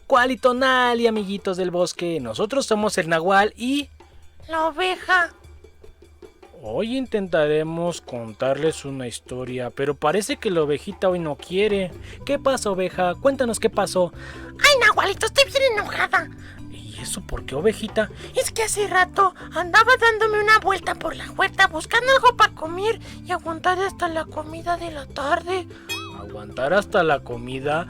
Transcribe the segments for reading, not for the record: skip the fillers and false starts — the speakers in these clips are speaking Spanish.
Cualitonal y amiguitos del bosque, nosotros somos el Nahual y la oveja. Hoy intentaremos contarles una historia, pero parece que la ovejita hoy no quiere. ¿Qué pasa, oveja? Cuéntanos qué pasó. Ay, Nahualito, estoy bien enojada. ¿Y eso por qué, ovejita? Es que hace rato andaba dándome una vuelta por la huerta buscando algo para comer y aguantar hasta la comida de la tarde. ¿Aguantar hasta la comida?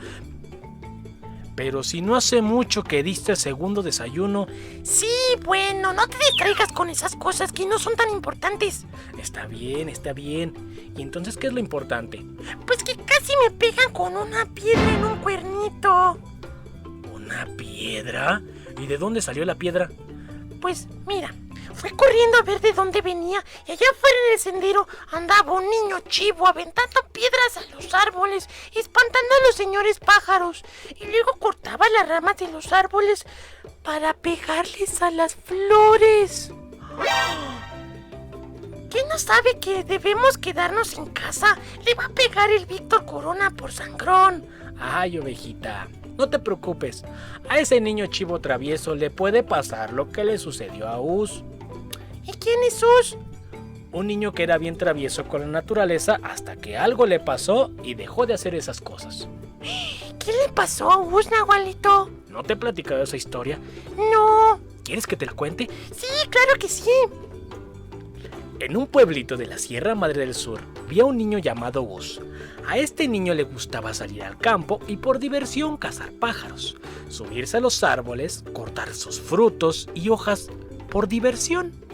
Pero si no hace mucho que diste el segundo desayuno. Sí, bueno, no te distraigas con esas cosas que no son tan importantes. Está bien, está bien. ¿Y entonces qué es lo importante? Pues que casi me pegan con una piedra en un cuernito. ¿Una piedra? ¿Y de dónde salió la piedra? Pues mira, fui corriendo a ver de dónde venía y allá afuera en el sendero andaba un niño chivo aventando piedras a los árboles, espantando a los señores pájaros, y luego cortaba las ramas de los árboles para pegarles a las flores. ¿Quién no sabe que debemos quedarnos en casa? Le va a pegar el Víctor Corona por sangrón. Ay, ovejita, no te preocupes. A ese niño chivo travieso le puede pasar lo que le sucedió a Us. ¿Y quién es Us? Un niño que era bien travieso con la naturaleza hasta que algo le pasó y dejó de hacer esas cosas. ¿Qué le pasó a Us, Nahualito? ¿No te he platicado esa historia? No. ¿Quieres que te la cuente? Sí, claro que sí. En un pueblito de la Sierra Madre del Sur, vi a un niño llamado Us. A este niño le gustaba salir al campo y por diversión cazar pájaros, subirse a los árboles, cortar sus frutos y hojas por diversión.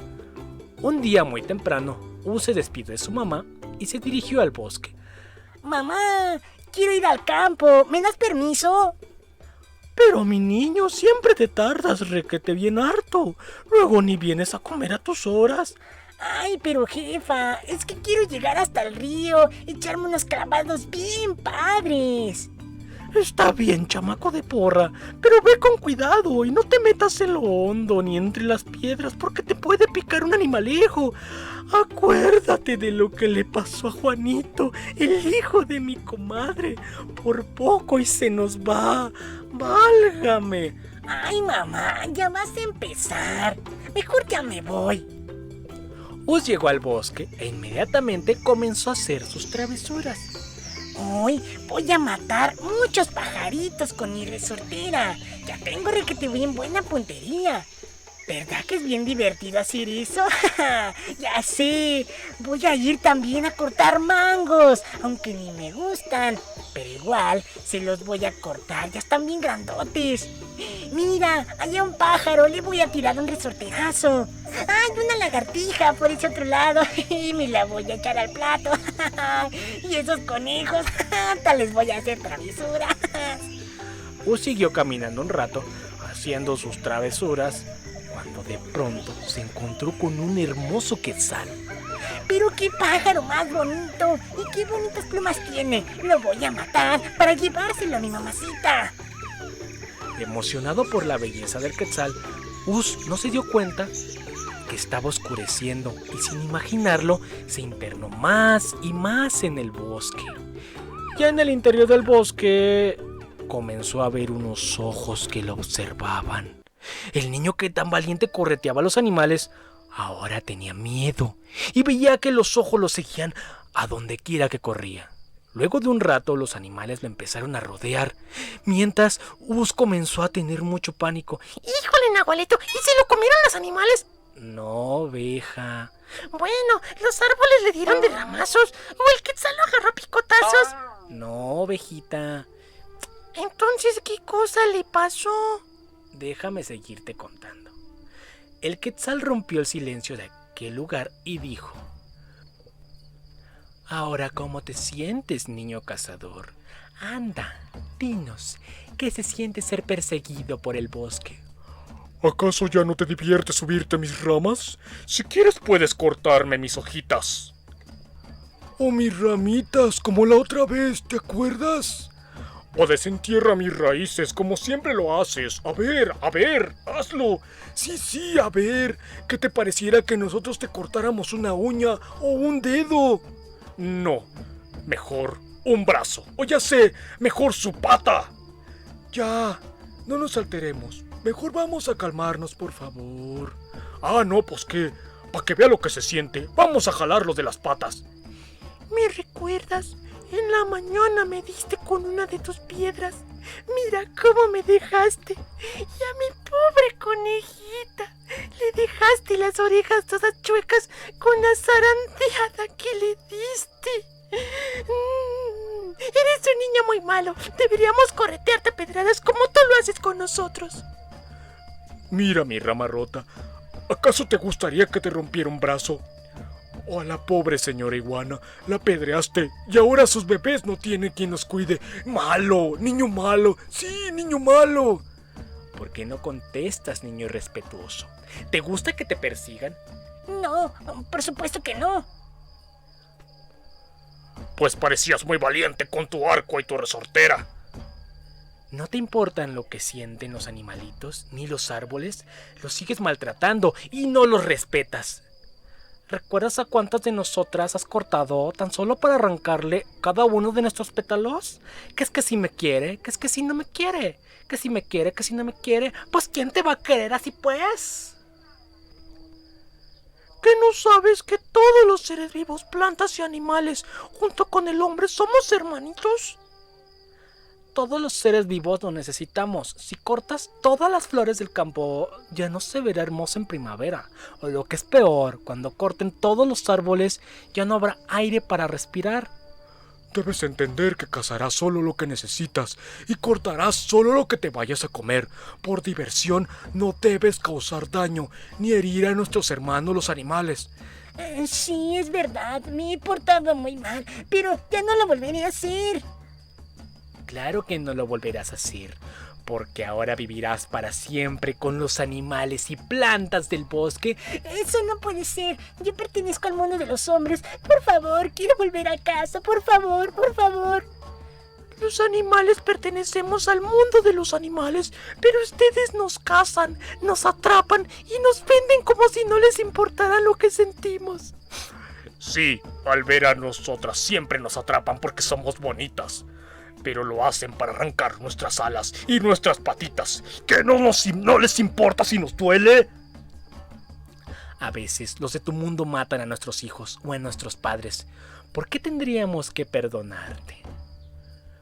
Un día muy temprano, Us se despidió de su mamá y se dirigió al bosque. Mamá, quiero ir al campo, ¿me das permiso? Pero mi niño, siempre te tardas requete bien harto. Luego ni vienes a comer a tus horas. Ay, pero jefa, es que quiero llegar hasta el río, echarme unos clavados bien padres. Está bien, chamaco de porra, pero ve con cuidado y no te metas en lo hondo ni entre las piedras porque te puede picar un animalejo. Acuérdate de lo que le pasó a Juanito, el hijo de mi comadre. Por poco y se nos va. ¡Válgame! Ay, mamá, ya vas a empezar. Mejor ya me voy. Us llegó al bosque e inmediatamente comenzó a hacer sus travesuras. Hoy voy a matar muchos pajaritos con mi resortera. Ya tengo requete bien buena puntería. ¿Verdad que es bien divertido hacer eso? Ya sé. Voy a ir también a cortar mangos, aunque ni me gustan. Pero igual se los voy a cortar, ya están bien grandotes. Mira, allá un pájaro, le voy a tirar un resorterazo. ¡Ay, una lagartija por ese otro lado! Y me la voy a echar al plato. Y esos conejos, hasta les voy a hacer travesuras. Us siguió caminando un rato, haciendo sus travesuras, cuando de pronto se encontró con un hermoso quetzal. ¡Pero qué pájaro más bonito! ¡Y qué bonitas plumas tiene! ¡Lo voy a matar para llevárselo a mi mamacita! Emocionado por la belleza del quetzal, Us no se dio cuenta que estaba oscureciendo y sin imaginarlo se internó más y más en el bosque. Ya en el interior del bosque comenzó a ver unos ojos que lo observaban. El niño que tan valiente correteaba a los animales ahora tenía miedo y veía que los ojos lo seguían a donde quiera que corría. Luego de un rato los animales lo empezaron a rodear, mientras Us comenzó a tener mucho pánico. ¡Híjole, Nahualito! ¿Y se lo comieron los animales? No, oveja. Bueno, los árboles le dieron de ramazos o el quetzal lo agarró a picotazos. No, ovejita. Entonces, ¿qué cosa le pasó? Déjame seguirte contando. El quetzal rompió el silencio de aquel lugar y dijo: Ahora, ¿cómo te sientes, niño cazador? Anda, dinos, ¿qué se siente ser perseguido por el bosque? ¿Acaso ya no te divierte subirte a mis ramas? Si quieres puedes cortarme mis hojitas. O mis ramitas, como la otra vez, ¿te acuerdas? O desentierra mis raíces, como siempre lo haces. A ver, hazlo. Sí, a ver. ¿Qué te pareciera que nosotros te cortáramos una uña o un dedo? No, mejor un brazo. O ya sé, mejor su pata. Ya, no nos alteremos. Mejor vamos a calmarnos, por favor. Ah, no, pues qué. Para que vea lo que se siente, vamos a jalarlo de las patas. ¿Me recuerdas? En la mañana me diste con una de tus piedras. Mira cómo me dejaste. Y a mi pobre conejita le dejaste las orejas todas chuecas con la zarandeada que le diste. Eres un niño muy malo. Deberíamos corretearte a pedradas como tú lo haces con nosotros. Mira mi rama rota. ¿Acaso te gustaría que te rompiera un brazo? O a la pobre señora iguana, la apedreaste y ahora sus bebés no tienen quien los cuide. ¡Malo! ¡Niño malo! ¡Sí, niño malo! ¿Por qué no contestas, niño irrespetuoso? ¿Te gusta que te persigan? No, por supuesto que no. Pues parecías muy valiente con tu arco y tu resortera. ¿No te importan lo que sienten los animalitos ni los árboles? Los sigues maltratando y no los respetas. ¿Recuerdas a cuántas de nosotras has cortado tan solo para arrancarle cada uno de nuestros pétalos? ¿Que es que si me quiere? ¿Que es que si no me quiere? ¿Que si me quiere? ¿Que si no me quiere? Pues ¿quién te va a querer así pues? ¿Que no sabes que todos los seres vivos, plantas y animales, junto con el hombre, somos hermanitos? Todos los seres vivos lo necesitamos. Si cortas todas las flores del campo, ya no se verá hermoso en primavera. O lo que es peor, cuando corten todos los árboles, ya no habrá aire para respirar. Debes entender que cazarás solo lo que necesitas y cortarás solo lo que te vayas a comer. Por diversión no debes causar daño ni herir a nuestros hermanos los animales. Sí, es verdad, me he portado muy mal, pero ya no lo volveré a hacer. Claro que no lo volverás a hacer, porque ahora vivirás para siempre con los animales y plantas del bosque. Eso no puede ser. Yo pertenezco al mundo de los hombres. Por favor, quiero volver a casa. Por favor, por favor. Los animales pertenecemos al mundo de los animales, pero ustedes nos cazan, nos atrapan y nos venden como si no les importara lo que sentimos. Sí, al ver a nosotras siempre nos atrapan porque somos bonitas. Pero lo hacen para arrancar nuestras alas y nuestras patitas. ¿Que no les importa si nos duele? A veces los de tu mundo matan a nuestros hijos o a nuestros padres. ¿Por qué tendríamos que perdonarte?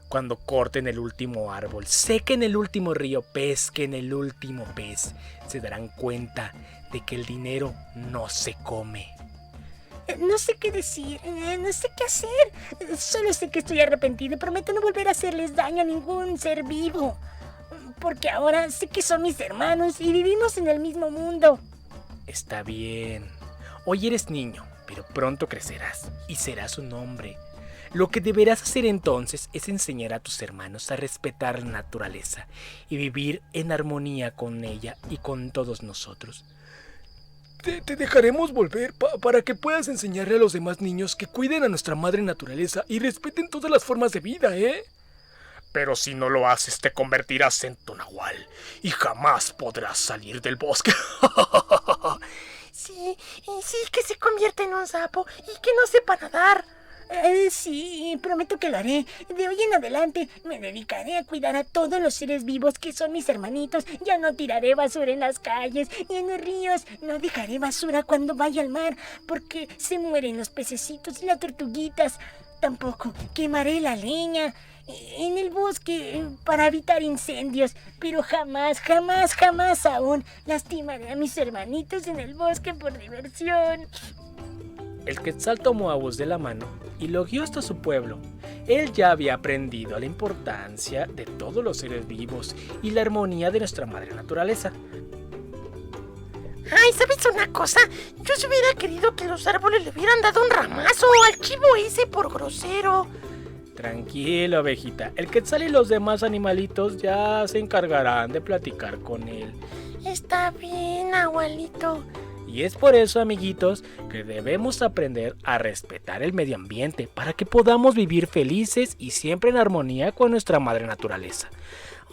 Cuando corten el último árbol, sequen el último río, pesquen el último pez, se darán cuenta de que el dinero no se come. No sé qué decir, no sé qué hacer. Solo sé que estoy arrepentido y prometo no volver a hacerles daño a ningún ser vivo. Porque ahora sé que son mis hermanos y vivimos en el mismo mundo. Está bien. Hoy eres niño, pero pronto crecerás y serás un hombre. Lo que deberás hacer entonces es enseñar a tus hermanos a respetar la naturaleza y vivir en armonía con ella y con todos nosotros. Te dejaremos volver para que puedas enseñarle a los demás niños que cuiden a nuestra madre naturaleza y respeten todas las formas de vida, ¿eh? Pero si no lo haces, te convertirás en tu nahual y jamás podrás salir del bosque. Sí, que se convierta en un sapo y que no sepa nadar. Sí, prometo que lo haré. De hoy en adelante me dedicaré a cuidar a todos los seres vivos que son mis hermanitos. Ya no tiraré basura en las calles y en los ríos. No dejaré basura cuando vaya al mar, porque se mueren los pececitos y las tortuguitas. Tampoco quemaré la leña en el bosque para evitar incendios. Pero jamás aún lastimaré a mis hermanitos en el bosque por diversión. El Quetzal tomó a Bus de la mano y lo guió hasta su pueblo. Él ya había aprendido la importancia de todos los seres vivos y la armonía de nuestra madre naturaleza. Ay, ¿sabes una cosa? Yo se hubiera querido que los árboles le hubieran dado un ramazo al chivo ese por grosero. Tranquilo, abejita. El Quetzal y los demás animalitos ya se encargarán de platicar con él. Está bien, abuelito. Y es por eso, amiguitos, que debemos aprender a respetar el medio ambiente para que podamos vivir felices y siempre en armonía con nuestra madre naturaleza.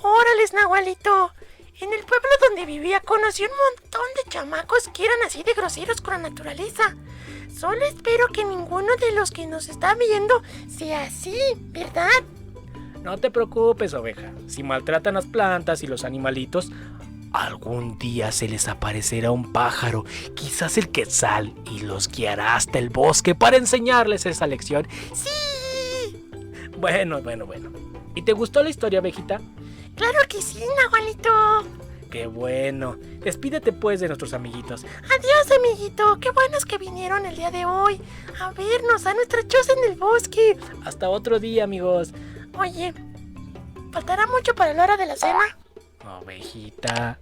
¡Órales, Nahualito! En el pueblo donde vivía conocí un montón de chamacos que eran así de groseros con la naturaleza. Solo espero que ninguno de los que nos está viendo sea así, ¿verdad? No te preocupes, oveja. Si maltratan las plantas y los animalitos, algún día se les aparecerá un pájaro, quizás el quetzal, y los guiará hasta el bosque para enseñarles esa lección. ¡Sí! Bueno. ¿Y te gustó la historia, ovejita? ¡Claro que sí, Nahualito! ¡Qué bueno! Despídete pues de nuestros amiguitos. Adiós, amiguito. Qué buenos que vinieron el día de hoy a vernos a nuestra choza en el bosque. Hasta otro día, amigos. Oye, ¿faltará mucho para la hora de la cena? Ovejita,